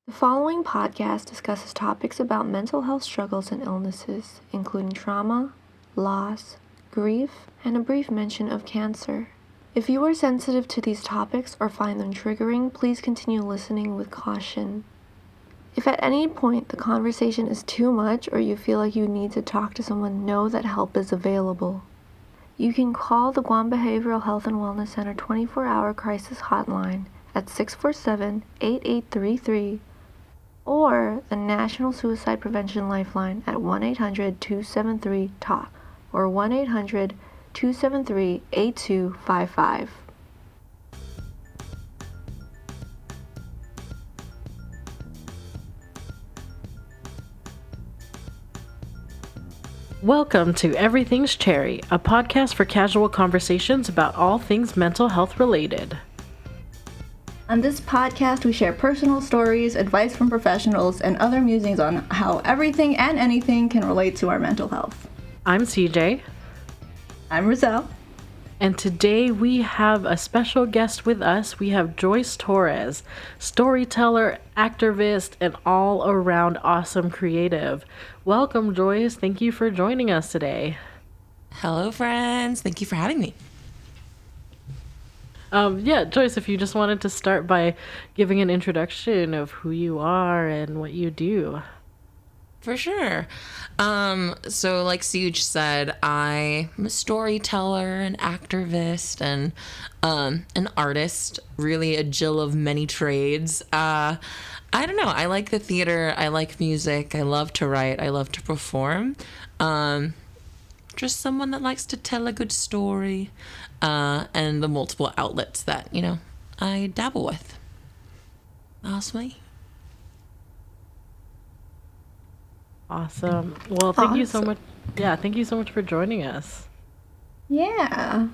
The following podcast discusses topics about mental health struggles and illnesses, including trauma, loss, grief, and a brief mention of cancer. If you are sensitive to these topics or find them triggering, please continue listening with caution. If at any point the conversation is too much or you feel like you need to talk to someone, know that help is available. You can call the Guam Behavioral Health and Wellness Center 24-hour crisis hotline at 647-8833 or the National Suicide Prevention Lifeline at 1-800-273-TALK or 1-800-273-8255. Welcome to Everything's Cherry, a podcast for casual conversations about all things mental health related. On this podcast, we share personal stories, advice from professionals, and other musings on how everything and anything can relate to our mental health. I'm CJ. I'm Ruzelle. And today we have a special guest with us. We have Joyce Torres, storyteller, actorvist, and all-around awesome creative. Welcome, Joyce. Thank you for joining us today. Hello, friends. Thank you for having me. Joyce, if you just wanted to start by giving an introduction of who you are and what you do. For sure. So like Suge said, I'm a storyteller, an activist, and an artist, really a Jill of many trades. I don't know. I like the theater. I like music. I love to write. I love to perform. Just someone that likes to tell a good story, and the multiple outlets that, I dabble with. That's me. Awesome. Well, thank you so much. Yeah, thank you so much for joining us. Yeah. Of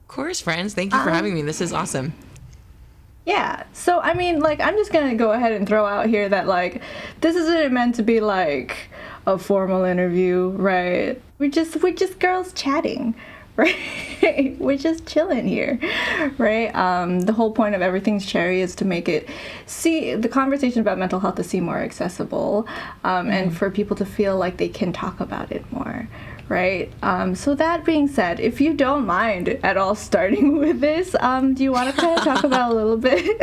course, friends. Thank you for having me. This is awesome. Yeah. So, I'm just going to go ahead and throw out here that, this isn't meant to be, a formal interview, right? We're just girls chatting, right? We're just chilling here, right? The whole point of Everything's Cherry is to make the conversation about mental health to seem more accessible, and for people to feel like they can talk about it more, right? So that being said, if you don't mind at all starting with this, do you want to kind of talk about a little bit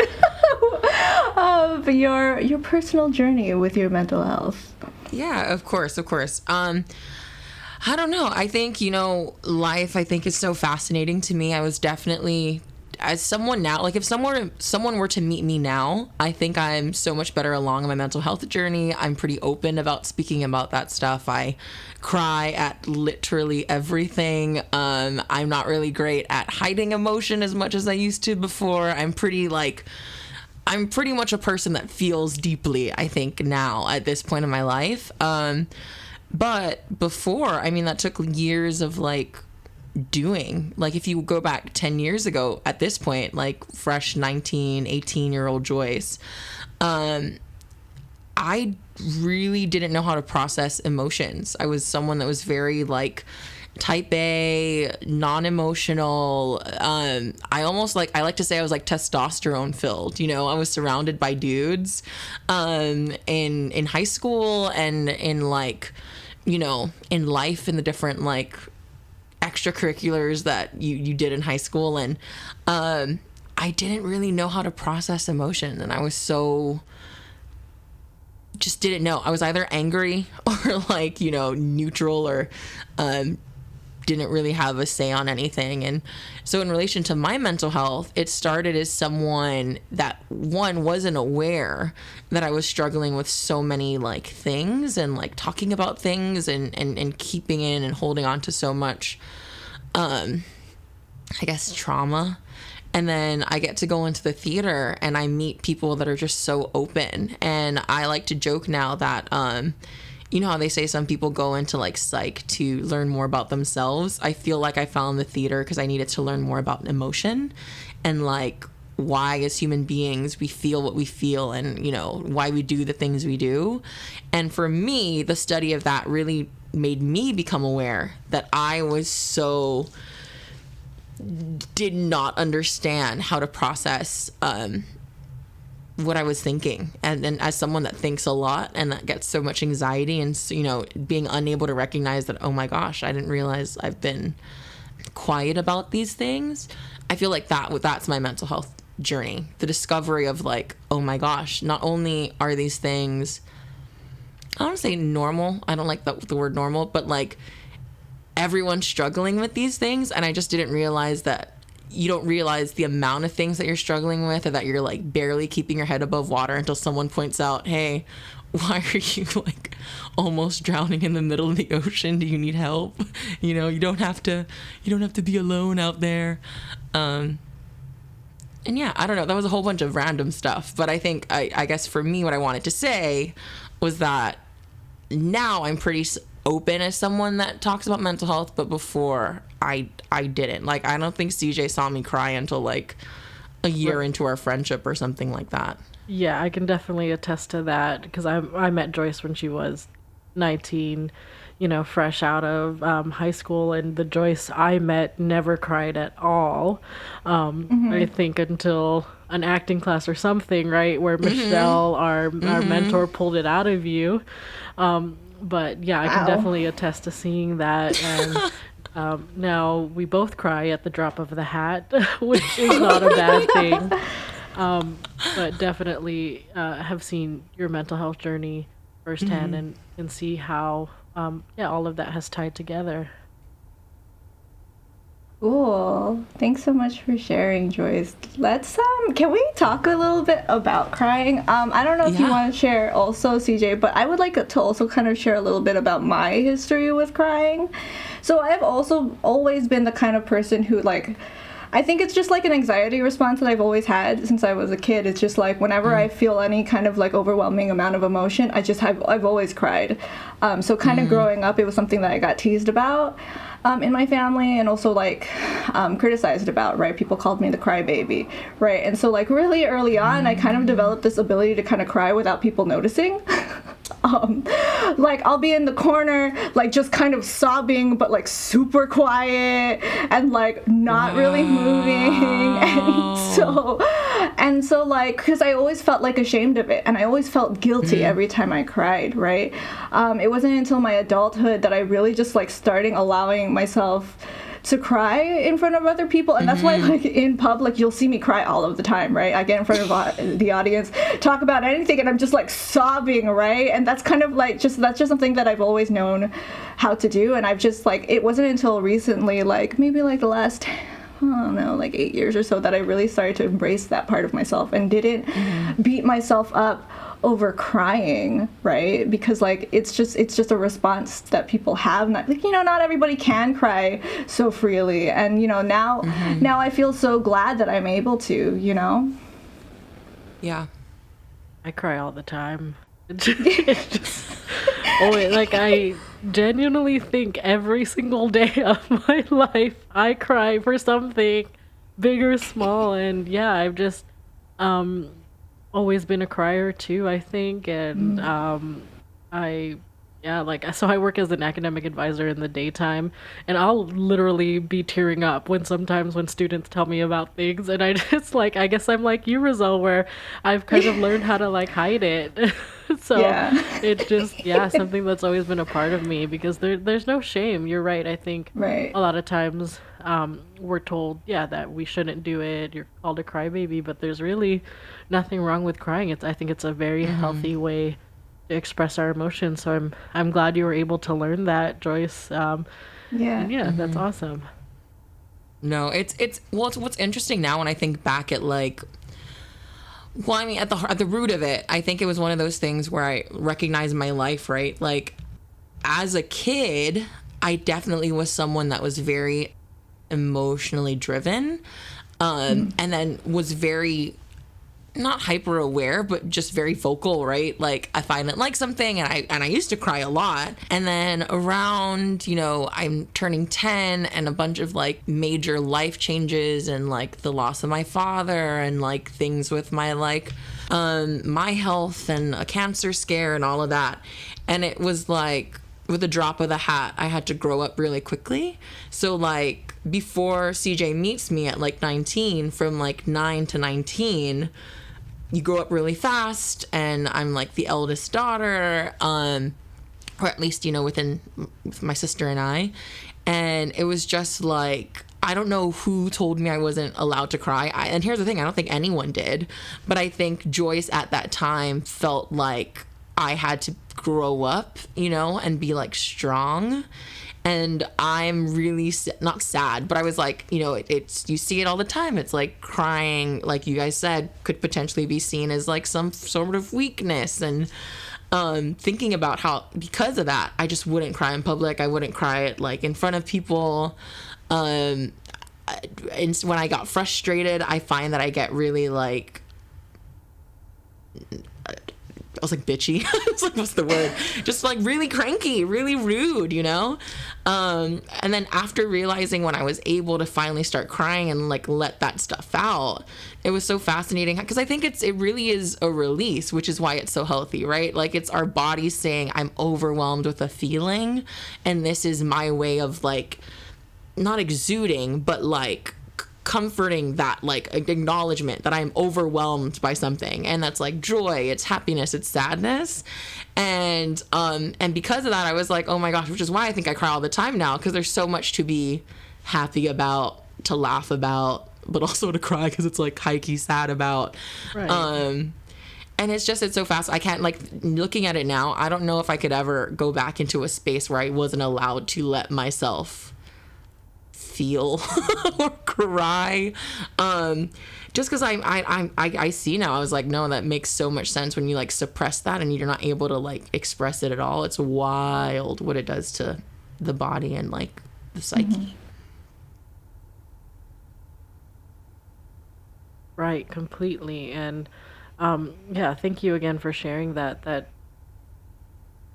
of your personal journey with your mental health? Yeah, of course. I don't know. I think, life, is so fascinating to me. I was definitely, as someone now, if someone were to meet me now, I think I'm so much better along in my mental health journey. I'm pretty open about speaking about that stuff. I cry at literally everything. I'm not really great at hiding emotion as much as I used to before. I'm pretty much a person that feels deeply, I think, now at this point in my life. But before, that took years of doing. If you go back 10 years ago at this point, fresh 19, 18-year-old Joyce, I really didn't know how to process emotions. I was someone that was very type A, non-emotional. I like to say I was testosterone filled. I was surrounded by dudes in high school and in in life, in the different extracurriculars that you did in high school. And I didn't really know how to process emotion, and I was just didn't know. I was either angry or neutral, or didn't really have a say on anything. And so in relation to my mental health, it started as someone that wasn't aware that I was struggling with so many things, and talking about things, and keeping in and holding on to so much trauma. And then I get to go into the theater and I meet people that are just so open. And I like to joke now that you know how they say some people go into psych to learn more about themselves? I feel like I found the theater because I needed to learn more about emotion, and why as human beings we feel what we feel, and why we do the things we do. And for me, the study of that really made me become aware that I did not understand how to process what I was thinking. And as someone that thinks a lot and that gets so much anxiety and, you know, being unable to recognize that, oh my gosh, I didn't realize I've been quiet about these things. I feel like that's my mental health journey. The discovery of like, oh my gosh, not only are these things, I don't want to say normal. I don't like the word normal, but like everyone's struggling with these things. And I just didn't realize that you don't realize the amount of things that you're struggling with, or that you're like barely keeping your head above water until someone points out, hey, why are you like almost drowning in the middle of the ocean? Do you need help? You know, you don't have to be alone out there. And yeah, I don't know. That was a whole bunch of random stuff. But I think, I guess for me, what I wanted to say was that now I'm pretty open as someone that talks about mental health. But before, I didn't. Like, I don't think CJ saw me cry until like a year into our friendship or something like that. Yeah, I can definitely attest to that, because I met Joyce when she was 19, you know, fresh out of high school, and the Joyce I met never cried at all. I think until an acting class or something, right, where Michelle, our mentor, pulled it out of you. But yeah, I can definitely attest to seeing that. And now we both cry at the drop of the hat, which is not a bad thing. But definitely have seen your mental health journey firsthand, and see how all of that has tied together. Cool. Thanks so much for sharing, Joyce. Let's can we talk a little bit about crying? I don't know if you want to share also, CJ, but I would like to also kind of share a little bit about my history with crying. So I've also always been the kind of person who, like, I think it's just like an anxiety response that I've always had since I was a kid. It's just like whenever I feel any kind of like overwhelming amount of emotion, I've always cried. So kind of growing up, it was something that I got teased about in my family, and also like criticized about, right? People called me the crybaby, right? And so like really early on, I kind of developed this ability to kind of cry without people noticing. Like I'll be in the corner, like just kind of sobbing, but like super quiet and like not really moving. And so like, because I always felt like ashamed of it, and I always felt guilty every time I cried, right? It wasn't until my adulthood that I really just like starting allowing myself to cry in front of other people. And that's why like in public you'll see me cry all of the time, right? I get in front of the audience, talk about anything, and I'm just like sobbing, right? And that's kind of like that's just something that I've always known how to do. And I've just like, it wasn't until recently, like maybe like the last, I don't know, like 8 years or so, that I really started to embrace that part of myself and didn't beat myself up over crying, right? Because like it's just a response that people have. Not like, you know, not everybody can cry so freely, and you know, now I feel so glad that I'm able to, you know. Yeah, I cry all the time. It's just like I genuinely think every single day of my life I cry for something, big or small. And yeah, I've just always been a crier too, I think. And so I work as an academic advisor in the daytime, and I'll literally be tearing up when students tell me about things, and I just like, I guess I'm like you, Ruzelle, where I've kind of learned how to like hide it. So it's just something that's always been a part of me, because there's no shame. You're right. I think a lot of times we're told that we shouldn't do it. You're called a crybaby, but there's really nothing wrong with crying. I think it's a very healthy way to express our emotions. So I'm glad you were able to learn that, Joyce. That's awesome. No, it's what's interesting now when I think back at like, well, I mean, at the root of it, I think it was one of those things where I recognized my life, right? Like, as a kid, I definitely was someone that was very emotionally driven, and then was very, not hyper aware, but just very vocal, right? Like if I didn't like something, and I used to cry a lot. And then around, you know, I'm turning 10, and a bunch of like major life changes, and like the loss of my father, and like things with my like my health, and a cancer scare, and all of that. And it was like, with a drop of the hat, I had to grow up really quickly. So like before CJ meets me at like 19, from like 9 to 19, you grow up really fast, and I'm like the eldest daughter, or at least, you know, with my sister and I. And it was just like, I don't know who told me I wasn't allowed to cry. And here's the thing, I don't think anyone did. But I think Joyce at that time felt like I had to grow up, you know, and be like strong. And I'm really not sad, but I was like, you know, it's you see it all the time. It's like crying, like you guys said, could potentially be seen as like some sort of weakness. And thinking about how, because of that, I just wouldn't cry in public. I wouldn't cry like in front of people. And when I got frustrated, I find that I get really like, I was like bitchy. I was like, what's the word? Just like really cranky, really rude, you know? And then after realizing when I was able to finally start crying and like let that stuff out, it was so fascinating, because I think it really is a release, which is why it's so healthy, right? Like it's our body saying, I'm overwhelmed with a feeling, and this is my way of like, not exuding, but like comforting that, like acknowledgement that I'm overwhelmed by something. And that's like joy, it's happiness, it's sadness. And because of that, I was like, oh my gosh, which is why I think I cry all the time now, because there's so much to be happy about, to laugh about, but also to cry because it's like high-key sad about. Right. And it's so fast. I can't, like, looking at it now, I don't know if I could ever go back into a space where I wasn't allowed to let myself feel or cry. Just because I see now, I was like, no, that makes so much sense when you like suppress that and you're not able to like express it at all. It's wild what it does to the body and like the psyche. Mm-hmm. Right, completely. And yeah, thank you again for sharing that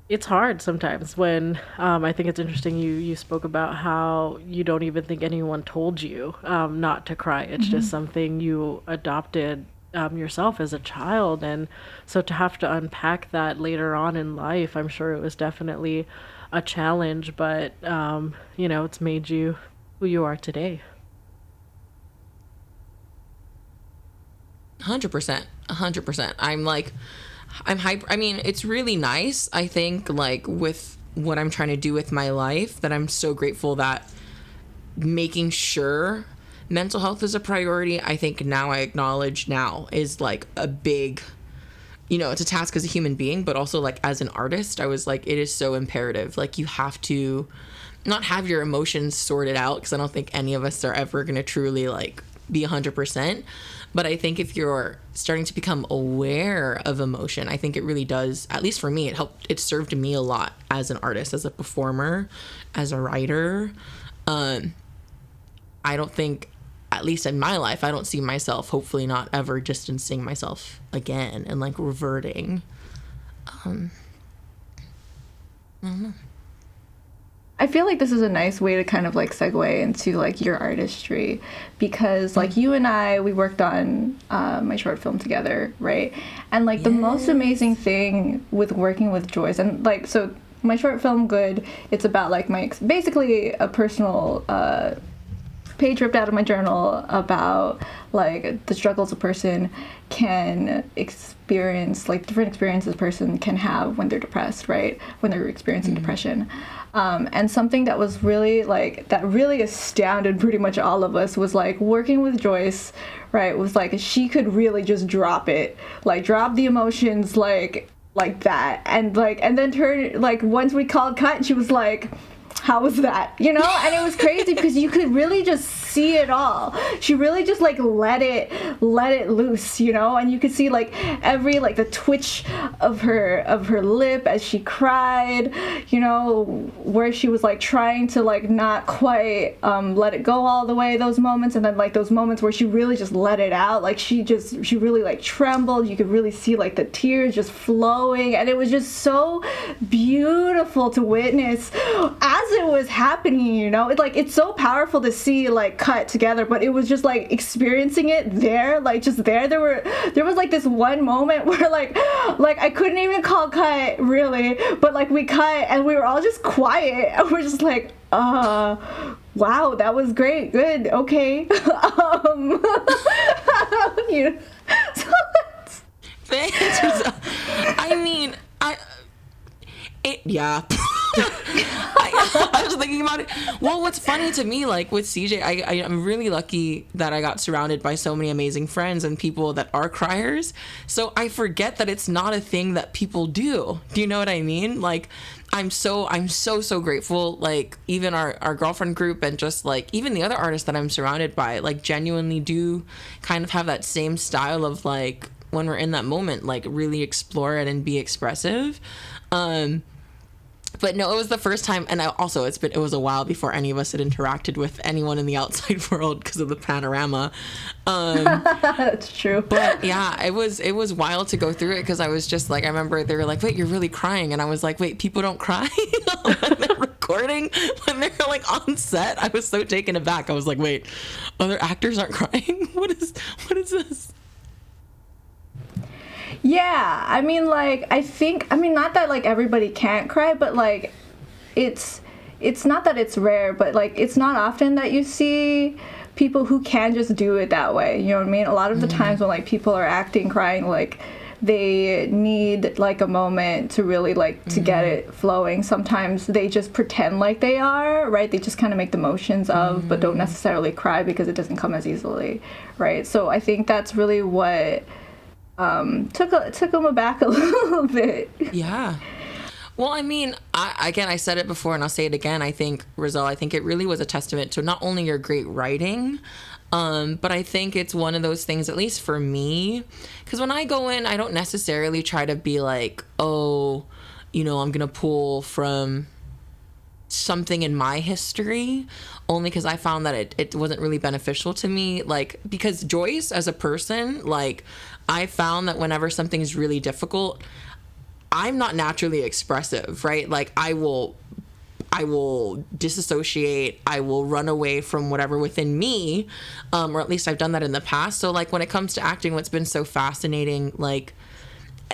it's hard sometimes when I think it's interesting you spoke about how you don't even think anyone told you not to cry. It's just something you adopted yourself as a child. And so to have to unpack that later on in life, I'm sure it was definitely a challenge, but you know, it's made you who you are today. 100%. I'm hyper. I mean, it's really nice, I think, like with what I'm trying to do with my life, that I'm so grateful that making sure mental health is a priority. I think now I acknowledge now is like a big, you know, it's a task as a human being, but also like as an artist, I was like, it is so imperative. Like you have to not have your emotions sorted out, because I don't think any of us are ever going to truly like be 100%. But I think if you're starting to become aware of emotion, I think it really does, at least for me, it served me a lot as an artist, as a performer, as a writer. I don't think, at least in my life, I don't see myself, hopefully not ever distancing myself again and like reverting. I don't know. I feel like this is a nice way to kind of like segue into like your artistry, because like you and I, we worked on my short film together, right? And like the most amazing thing with working with Joyce, and like, so my short film Good, it's about like basically a personal page ripped out of my journal about like the struggles a person can experience, like different experiences a person can have when they're depressed, right? When they're experiencing depression. And something that was really like, that really astounded pretty much all of us was like working with Joyce, right? Was like, she could really just drop it, like drop the emotions like that. And then turn, like once we called cut, she was like, how was that? You know? And it was crazy because you could really just see it all. She really just like let it loose, you know? And you could see like every, like the twitch of her lip as she cried, you know, where she was like trying to like not quite let it go all the way, those moments. And then like those moments where she really just let it out, like she really like trembled. You could really see like the tears just flowing, and it was just so beautiful to witness as it was happening, you know? It's so powerful to see like cut together, but it was just like experiencing it there, like just there was like this one moment where like I couldn't even call cut really, but like we cut and we were all just quiet and we're just like, wow, that was great, good, okay. You know, Thanks. I mean, yeah. I was thinking about it. Well, what's funny to me, like with CJ, I'm really lucky that I got surrounded by so many amazing friends and people that are criers. So I forget that it's not a thing that people do. Do you know what I mean? Like, I'm so grateful. Like, even our girlfriend group and just like even the other artists that I'm surrounded by, like, genuinely do kind of have that same style of like, when we're in that moment, like really explore it and be expressive. But no, it was the first time, and it was a while before any of us had interacted with anyone in the outside world because of the panorama. That's true. But yeah, it was wild to go through it because I was just like, I remember they were like, "Wait, you're really crying," and I was like, "Wait, people don't cry when they're recording, when they're like on set." I was so taken aback. I was like, "Wait, other actors aren't crying? What is this?" Yeah, I mean, like, not that, like, everybody can't cry, but, like, it's not that it's rare, but, like, it's not often that you see people who can just do it that way, you know what I mean? A lot of the times when, like, people are acting, crying, like, they need, like, a moment to really, like, to get it flowing. Sometimes they just pretend like they are, right? They just kind of make the motions of, but don't necessarily cry because it doesn't come as easily, right? So I think that's really what... took him aback a little bit. Yeah. Well, I mean, I said it before and I'll say it again. I think, Ruzelle, I think it really was a testament to not only your great writing, but I think it's one of those things, at least for me, because when I go in, I don't necessarily try to be like, oh, you know, I'm going to pull from something in my history, only because I found that it wasn't really beneficial to me. Like, because Joyce as a person, like, I found that whenever something's really difficult, I'm not naturally expressive, right? Like, I will disassociate, I will run away from whatever within me, or at least I've done that in the past. So like when it comes to acting, what's been so fascinating, like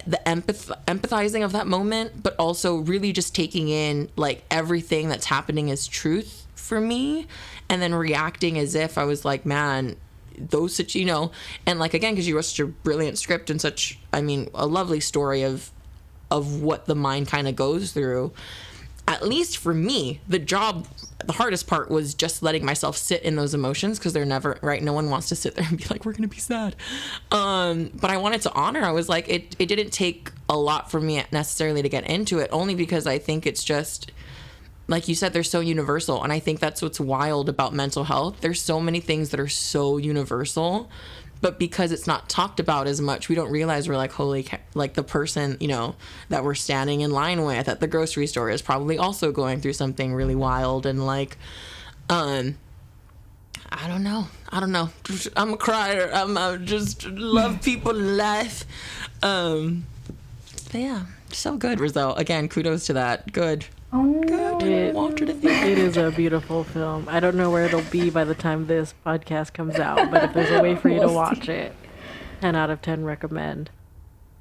the empathizing of that moment, but also really just taking in like everything that's happening as truth for me, and then reacting as if I was like, man, those such, you know, and like, again, because you wrote such a brilliant script and such, I mean, a lovely story of what the mind kind of goes through. At least for me, the hardest part was just letting myself sit in those emotions, because they're never, right? No one wants to sit there and be like, we're going to be sad. But I wanted to honor, I was like, it didn't take a lot for me necessarily to get into it, only because I think it's just, like you said, they're so universal. And I think that's what's wild about mental health. There's so many things that are so universal, but because it's not talked about as much, we don't realize we're like, holy, like the person, you know, that we're standing in line with at the grocery store is probably also going through something really wild. And like, I don't know. I'm a crier. I just love people and life. But yeah, so good, Ruzelle. Again, kudos to that. Good. Oh no. It is a beautiful film. I don't know where it'll be by the time this podcast comes out, but if there's a way for you to watch it, 10 out of 10 recommend.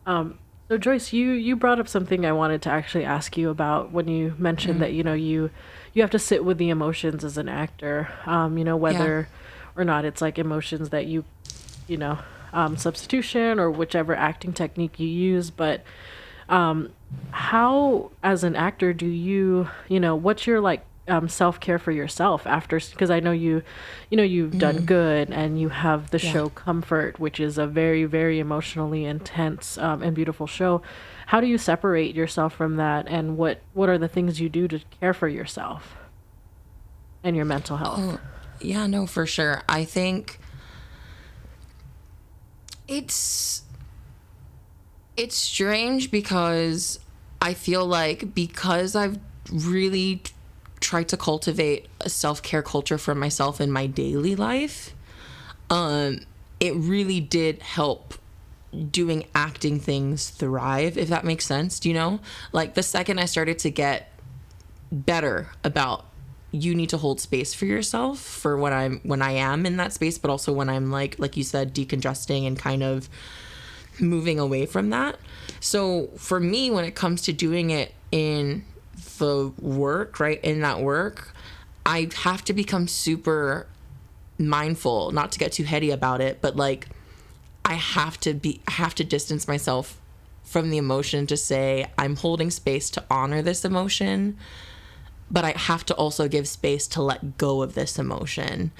So Joyce, you brought up something I wanted to actually ask you about when you mentioned that, you know, you have to sit with the emotions as an actor, you know, whether or not it's like emotions that you know, substitution or whichever acting technique you use, but how, as an actor, do you know, what's your like self-care for yourself after, because I know you've done Good and you have the show Comfort, which is a very, very emotionally intense and beautiful show. How do you separate yourself from that, and what are the things you do to care for yourself and your mental health? Yeah, no, for sure. I think it's strange, because I feel like, because I've really tried to cultivate a self-care culture for myself in my daily life, it really did help doing acting things thrive, if that makes sense. Do you know? Like, the second I started to get better about, you need to hold space for yourself for when I am in that space, but also when I'm like you said, decongesting and kind of moving away from that. So for me, when it comes to doing it in the work, right, in that work, I have to become super mindful, not to get too heady about it, but like, I have to distance myself from the emotion to say I'm holding space to honor this emotion, but I have to also give space to let go of this emotion.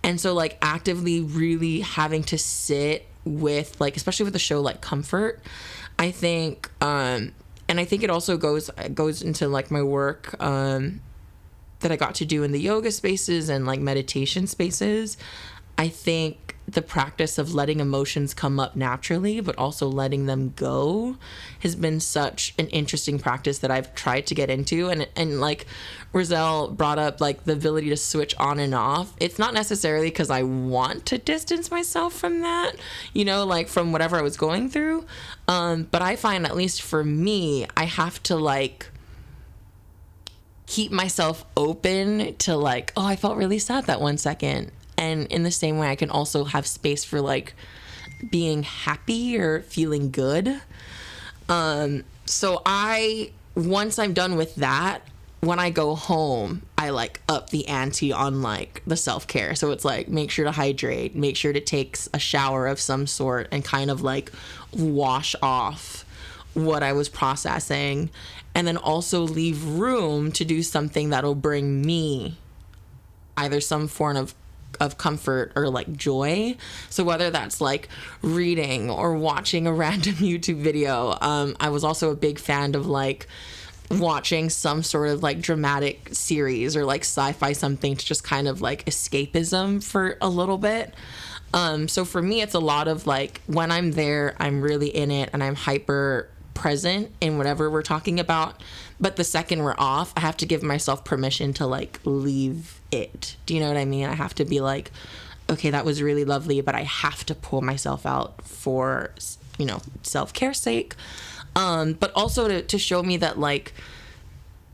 And so like actively really having to sit with, like, especially with a show like Comfort, I think, and I think it also goes into like my work that I got to do in the yoga spaces and like meditation spaces. I think the practice of letting emotions come up naturally, but also letting them go has been such an interesting practice that I've tried to get into. And like Ruzelle brought up, like the ability to switch on and off. It's not necessarily because I want to distance myself from that, you know, like from whatever I was going through. But I find, at least for me, I have to like keep myself open to like, oh, I felt really sad that 1 second. And in the same way, I can also have space for like being happy or feeling good. So once I'm done with that, when I go home, I like up the ante on like the self-care. So it's like, make sure to hydrate, make sure to take a shower of some sort and kind of like wash off what I was processing. And then also leave room to do something that'll bring me either some form of comfort or like joy. So whether that's like reading or watching a random YouTube video, I was also a big fan of like watching some sort of like dramatic series or like sci-fi something to just kind of like escapism for a little bit. So for me, it's a lot of like when I'm there, I'm really in it and I'm hyper present in whatever we're talking about. But the second we're off, I have to give myself permission to like leave it. Do you know what I mean? I have to be like, okay, that was really lovely, but I have to pull myself out for, you know, self-care's sake. But also to show me that like,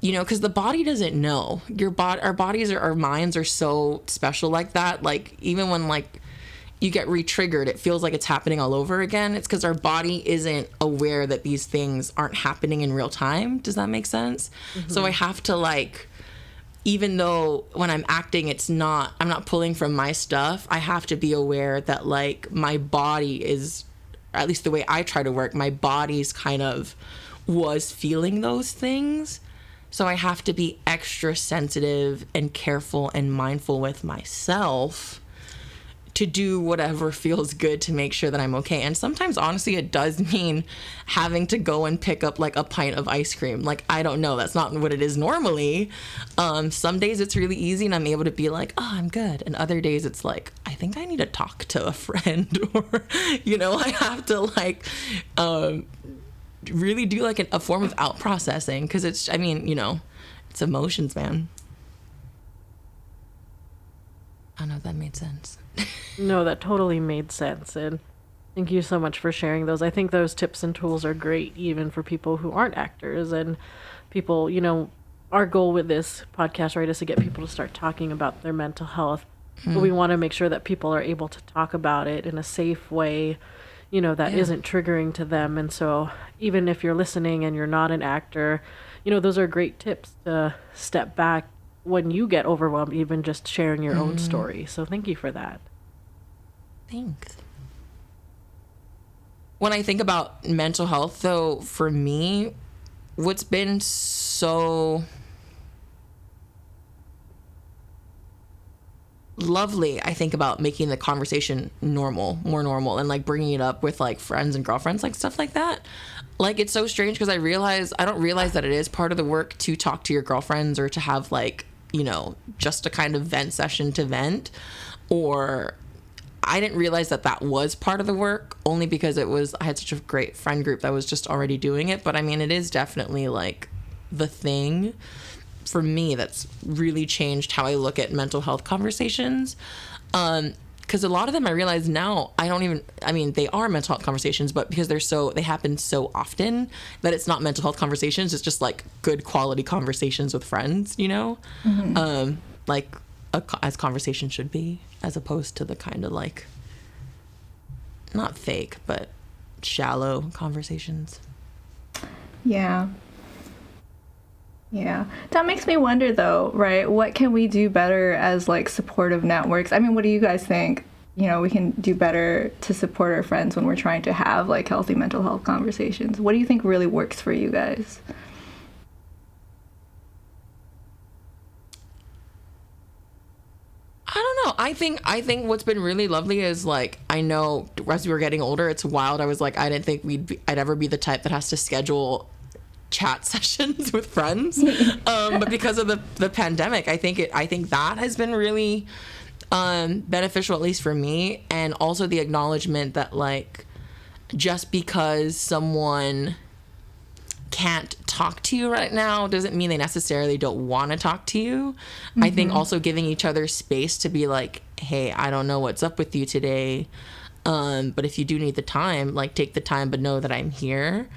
you know, because the body doesn't know. Our bodies or our minds are so special like that. Like even when like you get re-triggered, it feels like it's happening all over again. It's because our body isn't aware that these things aren't happening in real time. Does that make sense? Mm-hmm. So I have to like, even though when I'm acting, I'm not pulling from my stuff, I have to be aware that like my body is, or at least the way I try to work, my body's kind of was feeling those things. So I have to be extra sensitive and careful and mindful with myself to do whatever feels good to make sure that I'm okay. And sometimes, honestly, it does mean having to go and pick up like a pint of ice cream. Like, I don't know. That's not what it is normally. Some days it's really easy and I'm able to be like, oh, I'm good. And other days it's like, I think I need to talk to a friend or, you know, I have to like really do like a form of out processing. Cause it's, I mean, you know, it's emotions, man. I don't know if that made sense. No, that totally made sense. And thank you so much for sharing those. I think those tips and tools are great, even for people who aren't actors and people, you know, our goal with this podcast, right, is to get people to start talking about their mental health. But we want to make sure that people are able to talk about it in a safe way, you know, that isn't triggering to them. And so even if you're listening and you're not an actor, you know, those are great tips to step back when you get overwhelmed, even just sharing your own story. So thank you for that. Thanks. When I think about mental health, though, for me, what's been so lovely, I think, about making the conversation more normal, and like bringing it up with like friends and girlfriends, like stuff like that. Like, it's so strange because I don't realize that it is part of the work to talk to your girlfriends or to have like, you know, just a kind of vent session to vent. Or I didn't realize that was part of the work, only because I had such a great friend group that was just already doing it. But I mean, it is definitely like the thing for me that's really changed how I look at mental health conversations. Because a lot of them, I realize now, they are mental health conversations, but because they happen so often that it's not mental health conversations, it's just like good quality conversations with friends, you know? Mm-hmm. As conversation should be, as opposed to the kind of like, not fake, but shallow conversations. Yeah. Yeah. That makes me wonder though, right? What can we do better as like supportive networks? I mean, what do you guys think? you know, we can do better to support our friends when we're trying to have like healthy mental health conversations. What do you think really works for you guys? I don't know. I think what's been really lovely is like, I know as we were getting older, it's wild. I was like, I didn't think I'd ever be the type that has to schedule chat sessions with friends. But because of the pandemic, I think that has been really beneficial, at least for me. And also the acknowledgement that like, just because someone can't talk to you right now doesn't mean they necessarily don't want to talk to you. I think also giving each other space to be like, hey, I don't know what's up with you today, but if you do need the time, like take the time, but know that I'm here.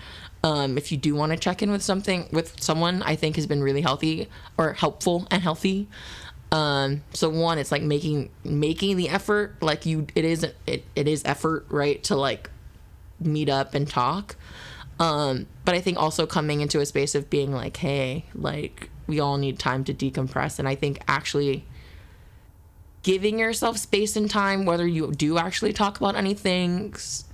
If you do want to check in with someone, I think has been really healthy or helpful and healthy. So one, it's like making the effort, like it is effort, right, to like meet up and talk. But I think also coming into a space of being like, hey, like we all need time to decompress. And I think actually giving yourself space and time, whether you do actually talk about anything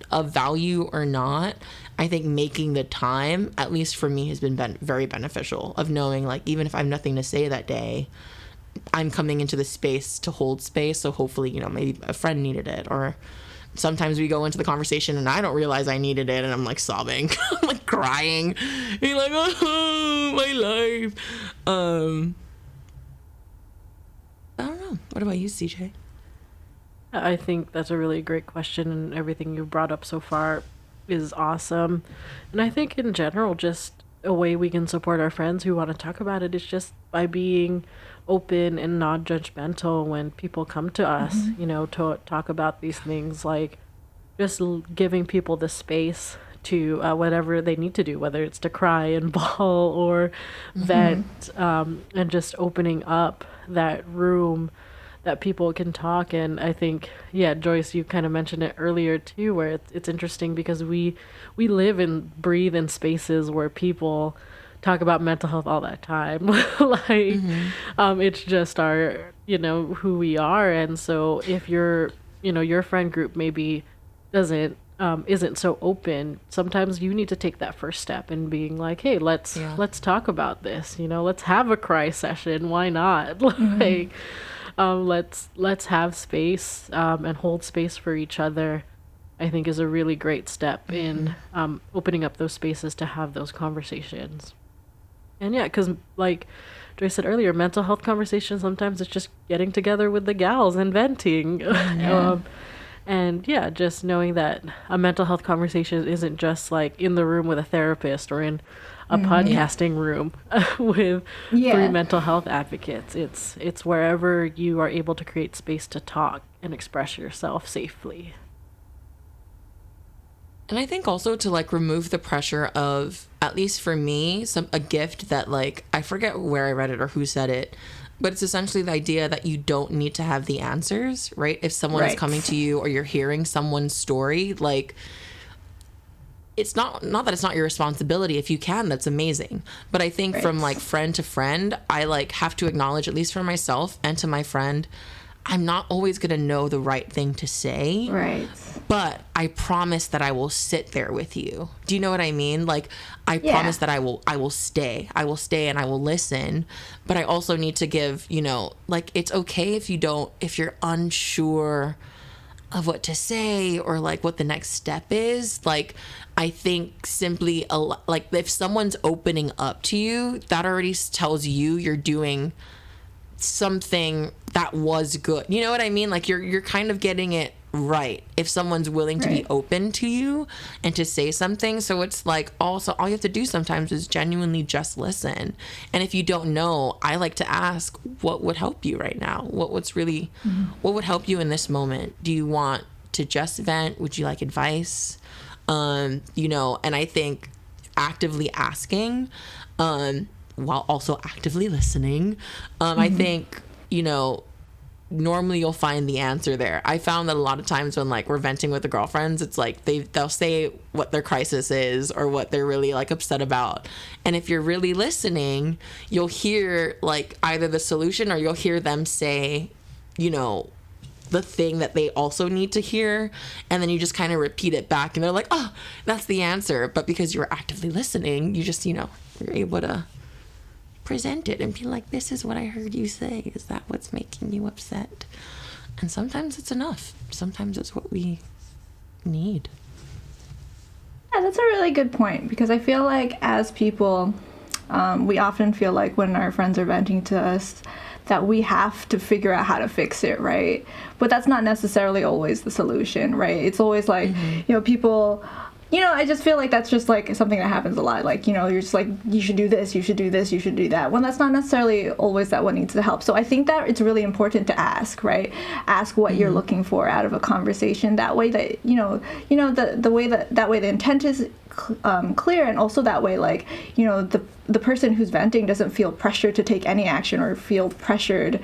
of value or not, I think making the time, at least for me, has been very beneficial, of knowing like, even if I have nothing to say that day, I'm coming into the space to hold space. So hopefully, you know, maybe a friend needed it, or sometimes we go into the conversation and I don't realize I needed it and I'm like sobbing. I'm like crying. And you're like, oh, my life. I don't know. What about you, CJ? I think that's a really great question, and everything you brought up so far is awesome. And I think in general, just a way we can support our friends who want to talk about it is just by being open and non-judgmental when people come to us, you know, to talk about these things, like just giving people the space to whatever they need to do, whether it's to cry and bawl or vent, and just opening up that room that people can talk. And I think, yeah, Joyce, you kind of mentioned it earlier too, where it's interesting because we live and breathe in spaces where people talk about mental health all that time. Like, it's just our, you know, who we are. And so if your friend group maybe isn't so open, sometimes you need to take that first step in being like, hey, let's talk about this, you know, let's have a cry session. Why not? Like, let's have space, and hold space for each other, I think is a really great step in opening up those spaces to have those conversations. And yeah, because like Joyce said earlier, mental health conversations, sometimes it's just getting together with the gals and venting. And yeah, just knowing that a mental health conversation isn't just like in the room with a therapist or in a podcasting room with three mental health advocates. It's wherever you are able to create space to talk and express yourself safely. And I think also to like remove the pressure of, at least for me, a gift that like, I forget where I read it or who said it, but it's essentially the idea that you don't need to have the answers, right? If someone is coming to you or you're hearing someone's story, like, it's not that it's not your responsibility. If you can, that's amazing. But I think from like friend to friend, I like have to acknowledge, at least for myself and to my friend, I'm not always going to know the right thing to say. Right. But I promise that I will sit there with you. Do you know what I mean? Like, I promise that I will stay. I will stay and I will listen. But I also need to give, you know, like, it's okay if you're unsure of what to say or like what the next step is. Like, I think simply like if someone's opening up to you, that already tells you you're doing something that was good. You know what I mean? Like you're kind of getting it right if someone's willing to be open to you and to say something. So it's like, also all you have to do sometimes is genuinely just listen. And if you don't know, I like to ask, what would help you right now? What would help you in this moment? Do you want to just vent? Would you like advice? You know, and I think actively asking, while also actively listening, I think, you know, normally you'll find the answer there. I found that a lot of times when like we're venting with the girlfriends, it's like they'll say what their crisis is or what they're really like upset about. And if you're really listening, you'll hear like either the solution or you'll hear them say, you know, the thing that they also need to hear, and then you just kind of repeat it back and they're like, oh, that's the answer. But because you're actively listening, you just, you're able to present it and be like, this is what I heard you say. Is that what's making you upset? And sometimes it's enough. Sometimes it's what we need. Yeah, that's a really good point, because I feel like as people, we often feel like when our friends are venting to us that we have to figure out how to fix it, right? But that's not necessarily always the solution, right? It's always like, people, I just feel like that's just like something that happens a lot. Like, you're just like, you should do this, you should do this, you should do that. When that's not necessarily always that what needs to help. So I think that it's really important to ask, right? Ask what you're looking for out of a conversation. That way that, the way that way the intent is clear, and also that way, like, the person who's venting doesn't feel pressured to take any action or feel pressured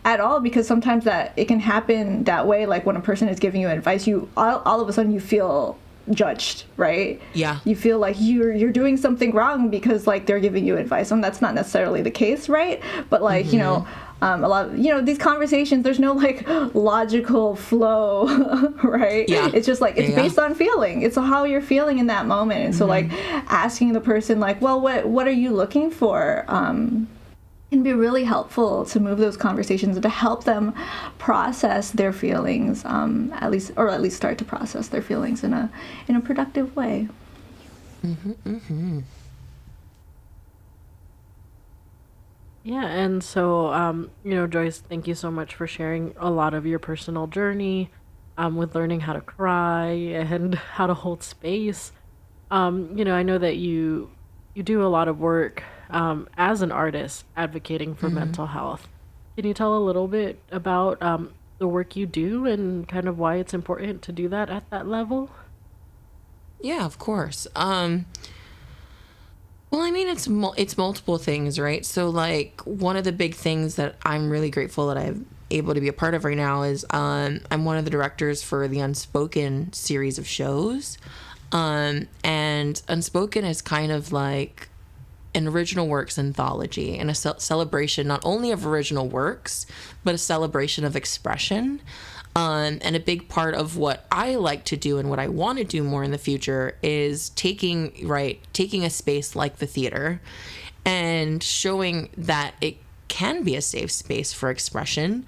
at all, because sometimes that it can happen that way. Like when a person is giving you advice, you all of a sudden you feel judged, right? Yeah. You feel like you're doing something wrong because like they're giving you advice, and that's not necessarily the case, right? But like a lot of, these conversations, there's no like logical flow, right? Yeah. It's just like, it's based on feeling. It's how you're feeling in that moment. And so like asking the person like, well, what are you looking for? Can be really helpful to move those conversations and to help them process their feelings, at least start to process their feelings in a productive way. Yeah, and so, Joyce, thank you so much for sharing a lot of your personal journey with learning how to cry and how to hold space. I know that you do a lot of work as an artist advocating for mental health. Can you tell a little bit about the work you do and kind of why it's important to do that at that level? Yeah, of course. Well, I mean, it's multiple things, right? So, like, one of the big things that I'm really grateful that I'm able to be a part of right now is I'm one of the directors for the Unspoken series of shows. And Unspoken is kind of like an original works anthology and a celebration not only of original works, but a celebration of expression. And a big part of what I like to do and what I want to do more in the future is taking a space like the theater and showing that it can be a safe space for expression.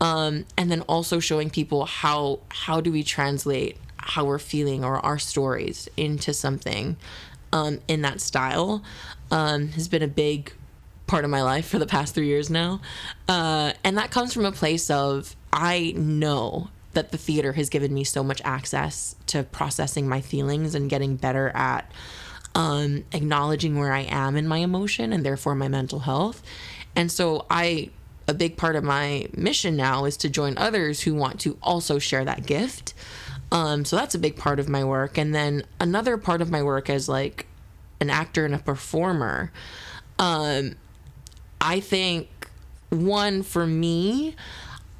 And then also showing people how do we translate how we're feeling or our stories into something in that style has been a big part of my life for the past 3 years now. And that comes from a place of, I know that the theater has given me so much access to processing my feelings and getting better at acknowledging where I am in my emotion and therefore my mental health. And so a big part of my mission now is to join others who want to also share that gift. So that's a big part of my work. And then another part of my work as like an actor and a performer, I think one, for me,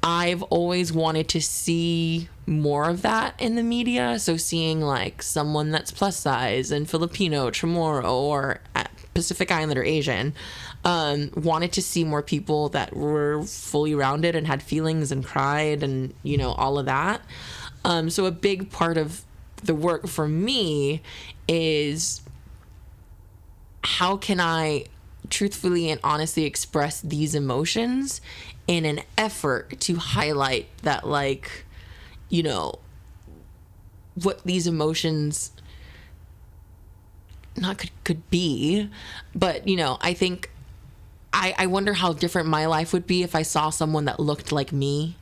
I've always wanted to see more of that in the media. So seeing like someone that's plus size and Filipino, Chamorro, or Pacific Islander Asian, wanted to see more people that were fully rounded and had feelings and cried and, all of that. So a big part of the work for me is how can I truthfully and honestly express these emotions in an effort to highlight that, like, what these emotions not could be, but, I think I wonder how different my life would be if I saw someone that looked like me,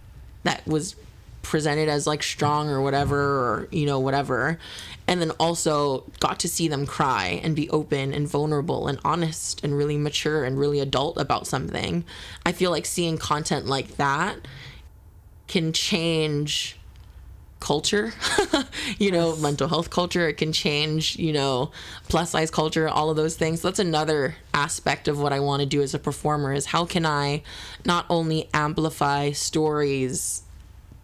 that was presented as like strong or whatever, or whatever, and then also got to see them cry and be open and vulnerable and honest and really mature and really adult about something. I feel like seeing content like that can change culture, mental health culture. It can change, plus size culture, all of those things. So that's another aspect of what I want to do as a performer, is how can I not only amplify stories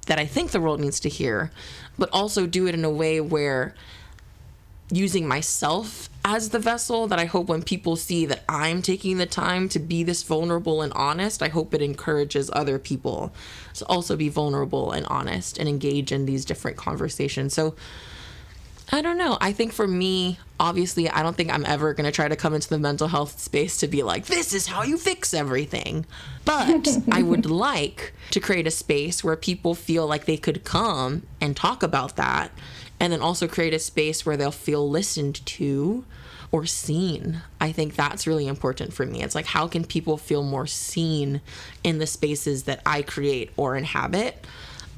that I think the world needs to hear, but also do it in a way where using myself as the vessel, that I hope when people see that I'm taking the time to be this vulnerable and honest, I hope it encourages other people to also be vulnerable and honest and engage in these different conversations. So I don't know. I think for me, obviously, I don't think I'm ever going to try to come into the mental health space to be like, this is how you fix everything. But I would like to create a space where people feel like they could come and talk about that. And then also create a space where they'll feel listened to or seen. I think that's really important for me. It's like, how can people feel more seen in the spaces that I create or inhabit?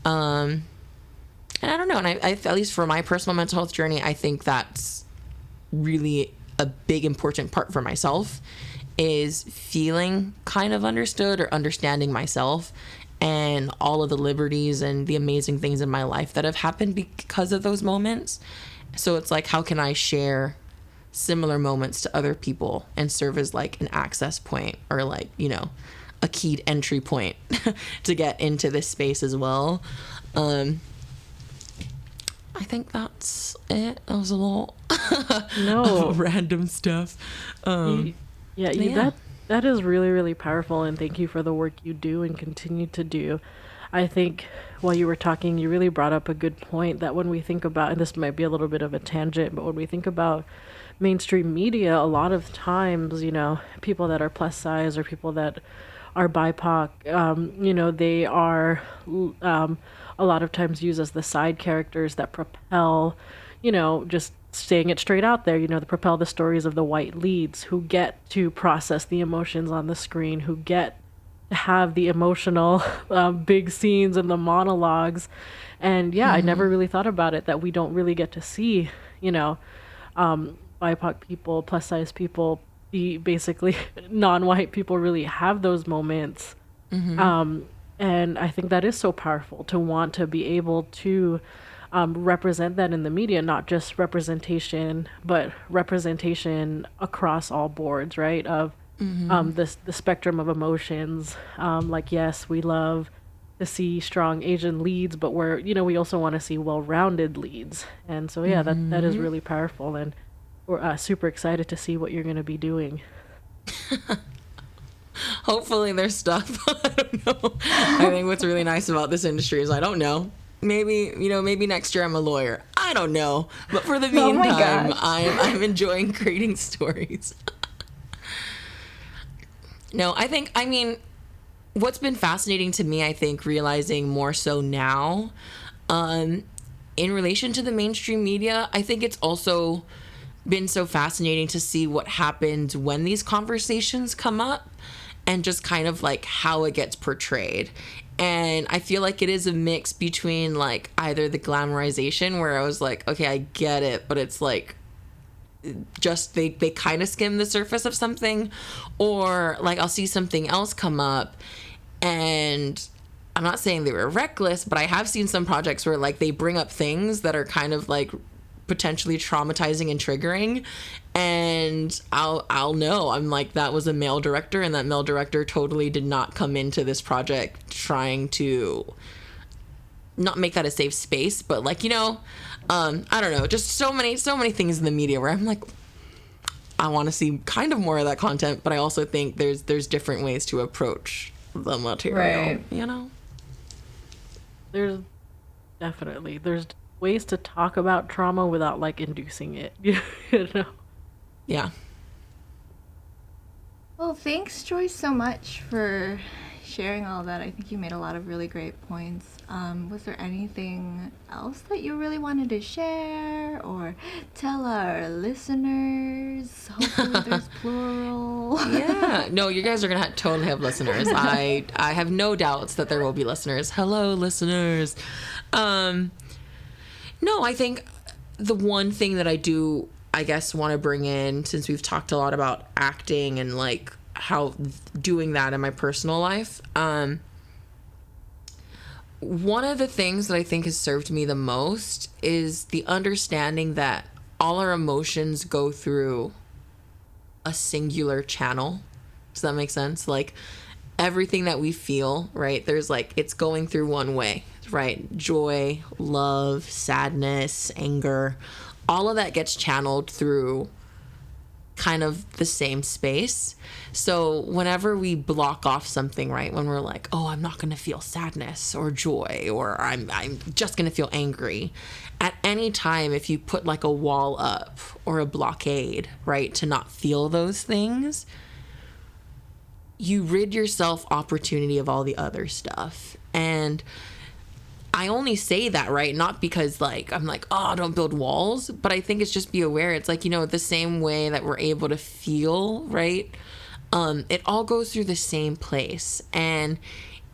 And I don't know. And I at least for my personal mental health journey, I think that's really a big important part for myself, is feeling kind of understood or understanding myself and all of the liberties and the amazing things in my life that have happened because of those moments. So it's like, how can I share similar moments to other people and serve as like an access point or like, you know, a keyed entry point to get into this space as well. I think that's it. That was a little random stuff. That is really, really powerful, and thank you for the work you do and continue to do. I think while you were talking, you really brought up a good point that when we think about, and this might be a little bit of a tangent, but when we think about mainstream media, a lot of times, you know, people that are plus size or people that are BIPOC, you know, they are a lot of times used as the side characters that propel, you know, just saying it straight out there, you know, to propel the stories of the white leads who get to process the emotions on the screen, who get to have the emotional big scenes and the monologues. And yeah, I never really thought about it, that we don't really get to see, you know, BIPOC people, plus size people, basically non-white people really have those moments. And I think that is so powerful to want to be able to represent that in the media, not just representation, but representation across all boards, right? Of the spectrum of emotions. Like, yes, we love to see strong Asian leads, but we also want to see well-rounded leads. And so, yeah, that is really powerful. And we're super excited to see what you're going to be doing. Hopefully there's stuff. I don't know. I think what's really nice about this industry is I don't know. Maybe next year I'm a lawyer. I don't know. But for the meantime, I'm enjoying creating stories. No, I mean, what's been fascinating to me, I think, realizing more so now, in relation to the mainstream media, I think it's also been so fascinating to see what happens when these conversations come up and just kind of like how it gets portrayed. And I feel like it is a mix between like either the glamorization where I was like, okay, I get it, but it's like just they kind of skim the surface of something, or like I'll see something else come up and I'm not saying they were reckless, but I have seen some projects where like they bring up things that are kind of like potentially traumatizing and triggering, and I'll know, I'm like, that was a male director, and that male director totally did not come into this project trying to not make that a safe space, but like, you know, I don't know, just so many things in the media where I'm like, I want to see kind of more of that content, but I also think there's different ways to approach the material, right. You know? There's ways to talk about trauma without like inducing it, you know? Yeah. Well, thanks, Joyce, so much for sharing all that. I think you made a lot of really great points. Was there anything else that you really wanted to share or tell our listeners? Hopefully there's plural. Yeah. No, you guys are going to totally have listeners. I have no doubts that there will be listeners. Hello, listeners. No, I think the one thing that I do, I guess, want to bring in, since we've talked a lot about acting and like how doing that in my personal life, one of the things that I think has served me the most is the understanding that all our emotions go through a singular channel. Does that make sense? Like everything that we feel, right? There's like, it's going through one way, right? Joy, love, sadness, anger, all of that gets channeled through kind of the same space. So whenever we block off something, right, when we're like, oh, I'm not going to feel sadness or joy, or I'm just going to feel angry, at any time, if you put like a wall up or a blockade, right, to not feel those things, you rid yourself opportunity of all the other stuff. And I only say that, right, not because like I'm like, oh, don't build walls, but I think it's just be aware. It's like, you know, the same way that we're able to feel, right, it all goes through the same place. And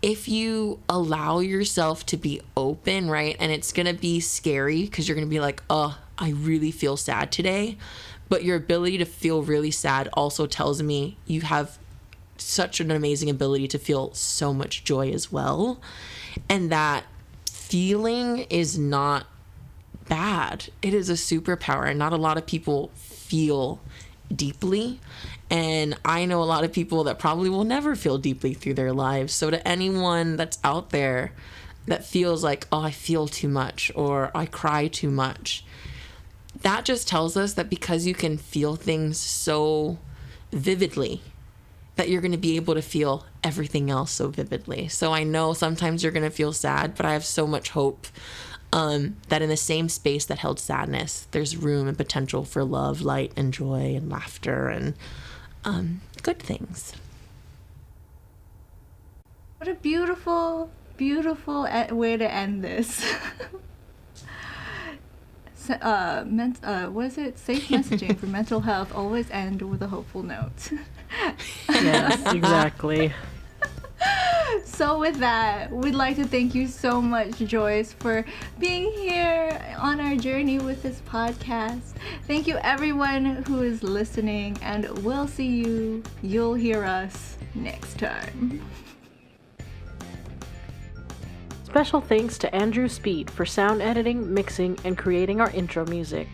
if you allow yourself to be open, right, and it's gonna be scary because you're gonna be like, oh, I really feel sad today, but your ability to feel really sad also tells me you have such an amazing ability to feel so much joy as well. And that feeling is not bad. It is a superpower, and not a lot of people feel deeply. And I know a lot of people that probably will never feel deeply through their lives. So to anyone that's out there that feels like, oh, I feel too much, or I cry too much, that just tells us that because you can feel things so vividly, that you're going to be able to feel everything else so vividly. So I know sometimes you're going to feel sad, but I have so much hope that in the same space that held sadness, there's room and potential for love, light, and joy, and laughter, and good things. What a beautiful, beautiful way to end this. What is it? Safe messaging for mental health. Always end with a hopeful note. Yes, exactly. So with that, we'd like to thank you so much, Joyce, for being here on our journey with this podcast. Thank you everyone who is listening, and we'll see you, you'll hear us next time. Special thanks to Andrew Speed for sound editing, mixing, and creating our intro music.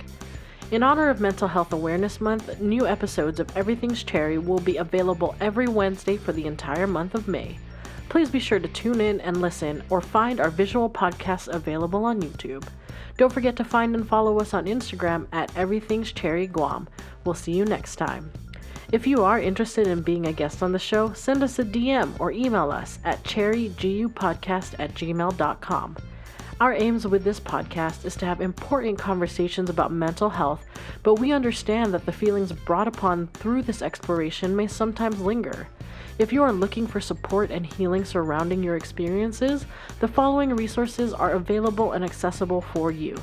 In honor of Mental Health Awareness Month, new episodes of Everything's Cherry will be available every Wednesday for the entire month of May. Please be sure to tune in and listen, or find our visual podcasts available on YouTube. Don't forget to find and follow us on Instagram at Everything's Cherry Guam. We'll see you next time. If you are interested in being a guest on the show, send us a DM or email us at cherrygupodcast@gmail.com. Our aims with this podcast is to have important conversations about mental health, but we understand that the feelings brought upon through this exploration may sometimes linger. If you are looking for support and healing surrounding your experiences, the following resources are available and accessible for you.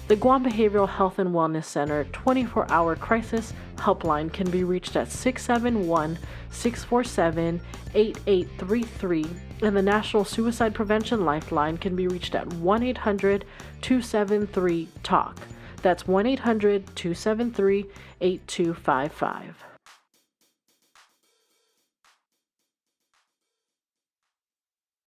The Guam Behavioral Health and Wellness Center 24-hour crisis helpline can be reached at 671-647-8833, and the National Suicide Prevention Lifeline can be reached at 1-800-273-TALK. That's 1-800-273-8255.